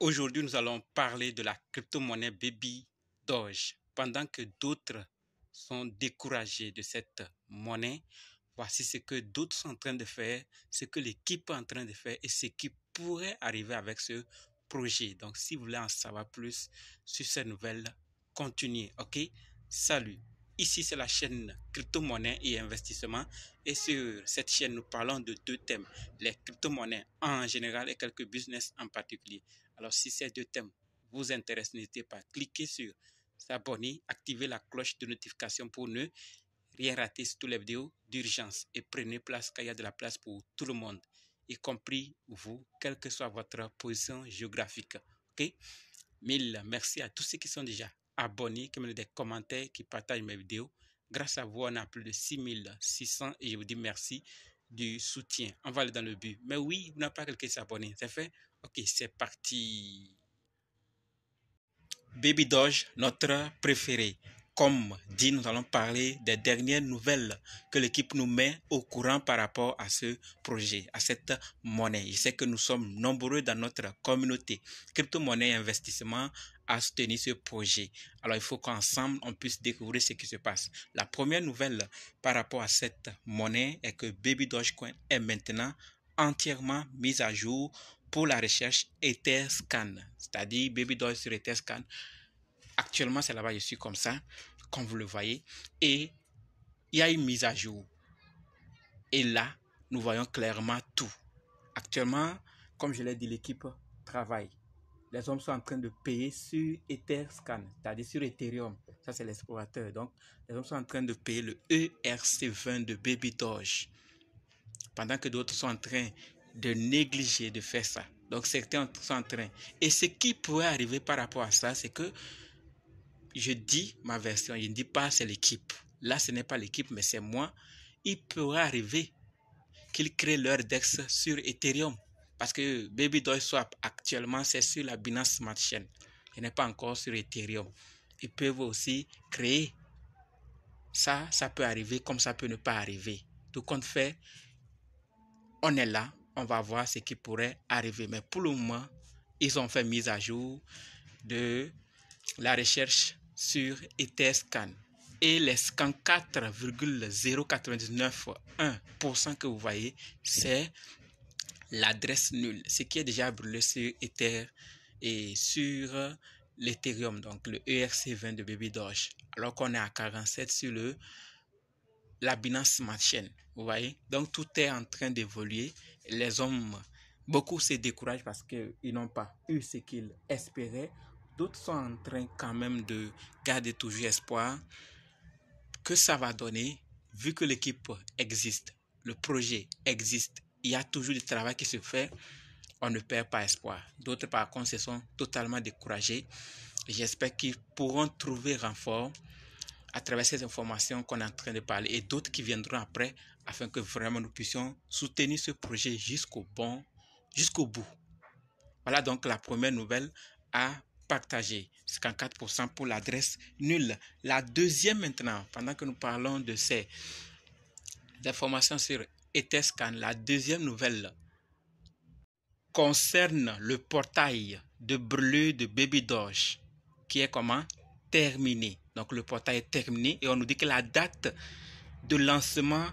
Aujourd'hui, nous allons parler de la crypto-monnaie Baby Doge. Pendant que d'autres sont découragés de cette monnaie, voici ce que d'autres sont en train de faire, ce que l'équipe est en train de faire et ce qui pourrait arriver avec ce projet. Donc, si vous voulez en savoir plus sur ces nouvelles, continuez, ok? Salut! Ici, c'est la chaîne crypto-monnaie et investissement. Et sur cette chaîne, nous parlons de deux thèmes, les crypto-monnaies en général et quelques business en particulier. Alors, si ces deux thèmes vous intéressent, n'hésitez pas à cliquer sur s'abonner, activer la cloche de notification pour ne rien rater sur toutes les vidéos d'urgence et prenez place car il y a de la place pour tout le monde, y compris vous, quelle que soit votre position géographique. Ok? Mille merci à tous ceux qui sont déjà abonnés, qui me donnent des commentaires, qui partagent mes vidéos. Grâce à vous, on a plus de 6600 et je vous dis merci du soutien. On va aller dans le but. Mais oui, vous n'avez pas quelqu'un qui s'est abonné. C'est fait? Ok, c'est parti. Baby Doge, notre préféré. Comme dit, nous allons parler des dernières nouvelles que l'équipe nous met au courant par rapport à ce projet, à cette monnaie. Je sais que nous sommes nombreux dans notre communauté crypto-monnaie et investissement à soutenir ce projet. Alors, il faut qu'ensemble, on puisse découvrir ce qui se passe. La première nouvelle par rapport à cette monnaie est que Baby Dogecoin est maintenant entièrement mise à jour pour la recherche Etherscan, c'est-à-dire Baby Doge sur Etherscan. Actuellement, c'est là-bas, je suis comme ça, comme vous le voyez, et il y a une mise à jour. Et là, nous voyons clairement tout. Actuellement, comme je l'ai dit, l'équipe travaille. Les hommes sont en train de payer sur Etherscan, c'est-à-dire sur Ethereum. Ça, c'est l'explorateur. Donc, les hommes sont en train de payer le ERC20 de Baby Doge, pendant que d'autres sont en train de négliger de faire ça. Donc, certains sont en train. Et ce qui pourrait arriver par rapport à ça, c'est que je dis ma version, je ne dis pas c'est l'équipe. Là, ce n'est pas l'équipe, mais c'est moi. Il pourrait arriver qu'ils créent leur DEX sur Ethereum. Parce que Baby Doge Swap, actuellement, c'est sur la Binance Smart Chain. Ce n'est pas encore sur Ethereum. Ils peuvent aussi créer. Ça peut arriver comme ça peut ne pas arriver. Tout compte fait, on est là, on va voir ce qui pourrait arriver. Mais pour le moment, ils ont fait mise à jour de la recherche sur Etherscan. Et les scans 4,0991% que vous voyez, c'est l'adresse nulle, ce qui est déjà brûlé sur Ether et sur l'Ethereum, donc le ERC20 de Baby Doge, alors qu'on est à 47 sur la Binance Smart Chain. Vous voyez, donc tout est en train d'évoluer. Les hommes, beaucoup se découragent parce qu'ils n'ont pas eu ce qu'ils espéraient. D'autres sont en train quand même de garder toujours espoir que ça va donner, vu que l'équipe existe, le projet existe, il y a toujours du travail qui se fait, on ne perd pas espoir. D'autres par contre se sont totalement découragés. J'espère qu'ils pourront trouver renfort à travers ces informations qu'on est en train de parler et d'autres qui viendront après afin que vraiment nous puissions soutenir ce projet jusqu'au bout. Voilà donc la première nouvelle à partager. 54% pour l'adresse nulle. La deuxième maintenant, pendant que nous parlons de ces informations sur Etherscan, la deuxième nouvelle concerne le portail de brûlure de Baby Doge qui est comment? Terminé. Donc le portail est terminé et on nous dit que la date de lancement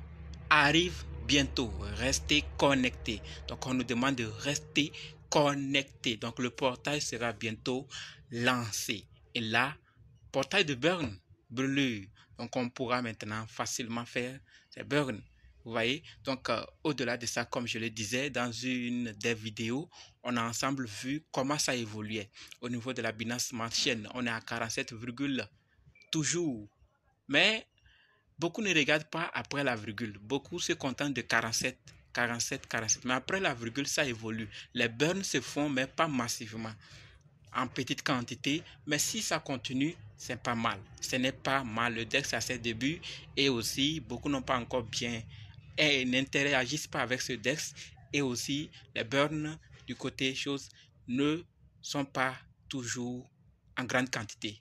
arrive bientôt. Restez connectés. Donc on nous demande de rester connectés. Donc le portail sera bientôt lancé. Et là, portail de burn, brûlure. Donc on pourra maintenant facilement faire ces burns. Vous voyez, donc au-delà de ça, comme je le disais dans une des vidéos, on a ensemble vu comment ça évoluait. Au niveau de la Binance Smart Chain, on est à 47, toujours. Mais beaucoup ne regardent pas après la virgule. Beaucoup se contentent de 47. Mais après la virgule, ça évolue. Les burns se font, mais pas massivement, en petite quantité. Mais si ça continue, c'est pas mal. Ce n'est pas mal. Le DEX à ses débuts et aussi, beaucoup n'ont pas encore bien et n'interagissent pas avec ce DEX. Et aussi, les burns du côté choses ne sont pas toujours en grande quantité.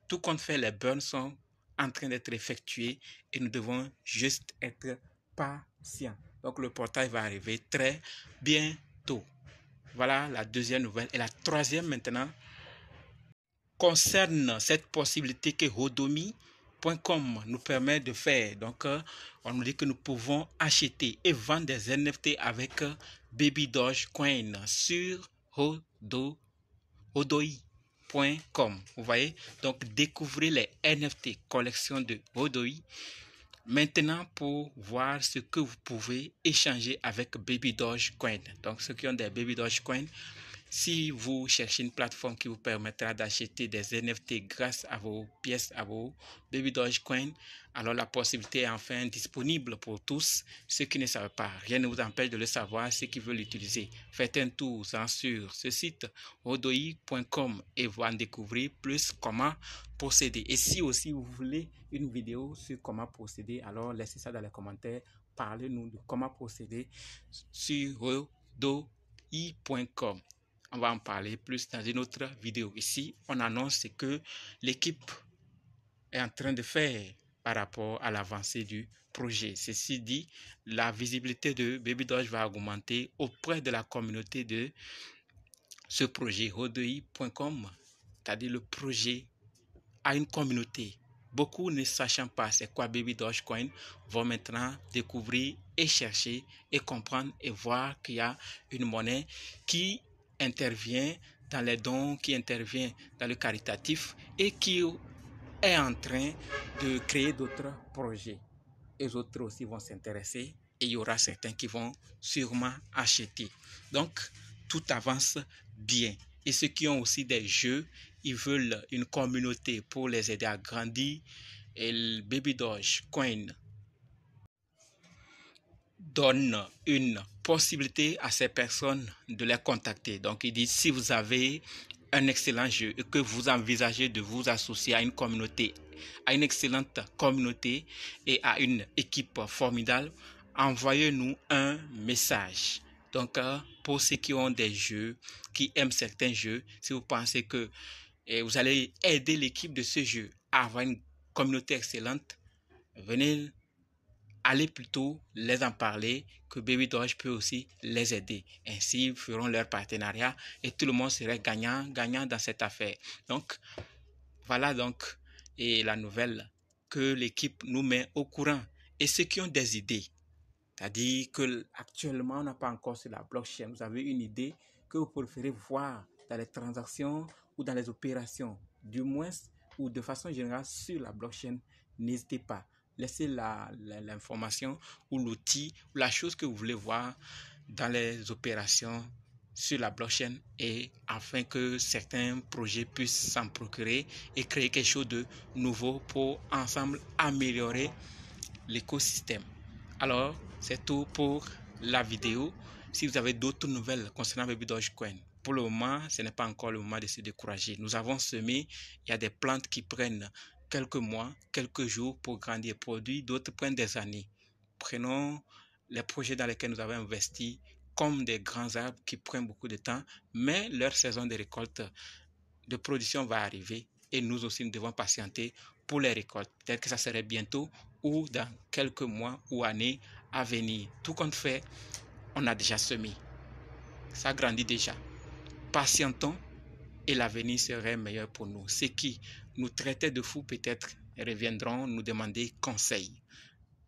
Tout compte fait, les burns sont en train d'être effectués et nous devons juste être patients. Donc le portail va arriver très bientôt. Voilà la deuxième nouvelle. Et la troisième maintenant concerne cette possibilité que Hodomi.com nous permet de faire. Donc, on nous dit que nous pouvons acheter et vendre des NFT avec Baby Dogecoin sur Hodoi.com. Vous voyez? Donc, découvrez les NFT collection de Hodoi. Maintenant, pour voir ce que vous pouvez échanger avec Baby Dogecoin. Donc, ceux qui ont des Baby Dogecoin, si vous cherchez une plateforme qui vous permettra d'acheter des NFT grâce à vos pièces, à vos Baby Dogecoin, alors la possibilité est enfin disponible pour tous. Ceux qui ne savent pas, rien ne vous empêche de le savoir. Ceux qui veulent l'utiliser, faites un tour sur ce site hodoi.com et vous en découvrir plus comment procéder. Et si aussi vous voulez une vidéo sur comment procéder, alors laissez ça dans les commentaires. Parlez-nous de comment procéder sur hodoi.com. On va en parler plus dans une autre vidéo. Ici, on annonce ce que l'équipe est en train de faire par rapport à l'avancée du projet. Ceci dit, la visibilité de Baby Doge va augmenter auprès de la communauté de ce projet Hodoi.com, c'est-à-dire le projet a une communauté. Beaucoup ne sachant pas c'est quoi Baby Dogecoin vont maintenant découvrir et chercher et comprendre et voir qu'il y a une monnaie qui intervient dans les dons, qui intervient dans le caritatif et qui est en train de créer d'autres projets. Et autres aussi vont s'intéresser et il y aura certains qui vont sûrement acheter. Donc, tout avance bien. Et ceux qui ont aussi des jeux, ils veulent une communauté pour les aider à grandir. Et le Baby Dogecoin donne une possibilité à ces personnes de les contacter. Donc, il dit, si vous avez un excellent jeu et que vous envisagez de vous associer à une communauté, à une excellente communauté et à une équipe formidable, envoyez-nous un message. Donc, pour ceux qui ont des jeux, qui aiment certains jeux, si vous pensez que vous allez aider l'équipe de ce jeu à avoir une communauté excellente, venez, allez plutôt les en parler que Baby Doge peut aussi les aider. Ainsi, ils feront leur partenariat et tout le monde serait gagnant dans cette affaire. Donc, voilà donc et la nouvelle que l'équipe nous met au courant. Et ceux qui ont des idées, c'est-à-dire que actuellement on n'a pas encore sur la blockchain, vous avez une idée que vous préférez voir dans les transactions ou dans les opérations, du moins ou de façon générale sur la blockchain, n'hésitez pas. Laissez l'information ou l'outil ou la chose que vous voulez voir dans les opérations sur la blockchain et afin que certains projets puissent s'en procurer et créer quelque chose de nouveau pour ensemble améliorer l'écosystème. Alors, c'est tout pour la vidéo. Si vous avez d'autres nouvelles concernant Baby Dogecoin, pour le moment, ce n'est pas encore le moment de se décourager. Nous avons semé, il y a des plantes qui prennent quelques mois, quelques jours pour grandir et produire, d'autres prennent des années. Prenons les projets dans lesquels nous avons investi comme des grands arbres qui prennent beaucoup de temps, mais leur saison de récolte, de production va arriver et nous aussi nous devons patienter pour les récoltes. Peut-être que ça serait bientôt ou dans quelques mois ou années à venir. Tout compte fait, on a déjà semé. Ça grandit déjà. Patientons et l'avenir serait meilleur pour nous. Ceux qui nous traitaient de fous peut-être reviendront nous demander conseil.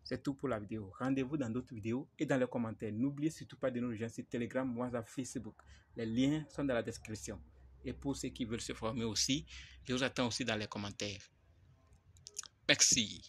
C'est tout pour la vidéo. Rendez-vous dans d'autres vidéos et dans les commentaires. N'oubliez surtout pas de nous rejoindre sur Telegram, WhatsApp, Facebook. Les liens sont dans la description. Et pour ceux qui veulent se former aussi, je vous attends aussi dans les commentaires. Merci.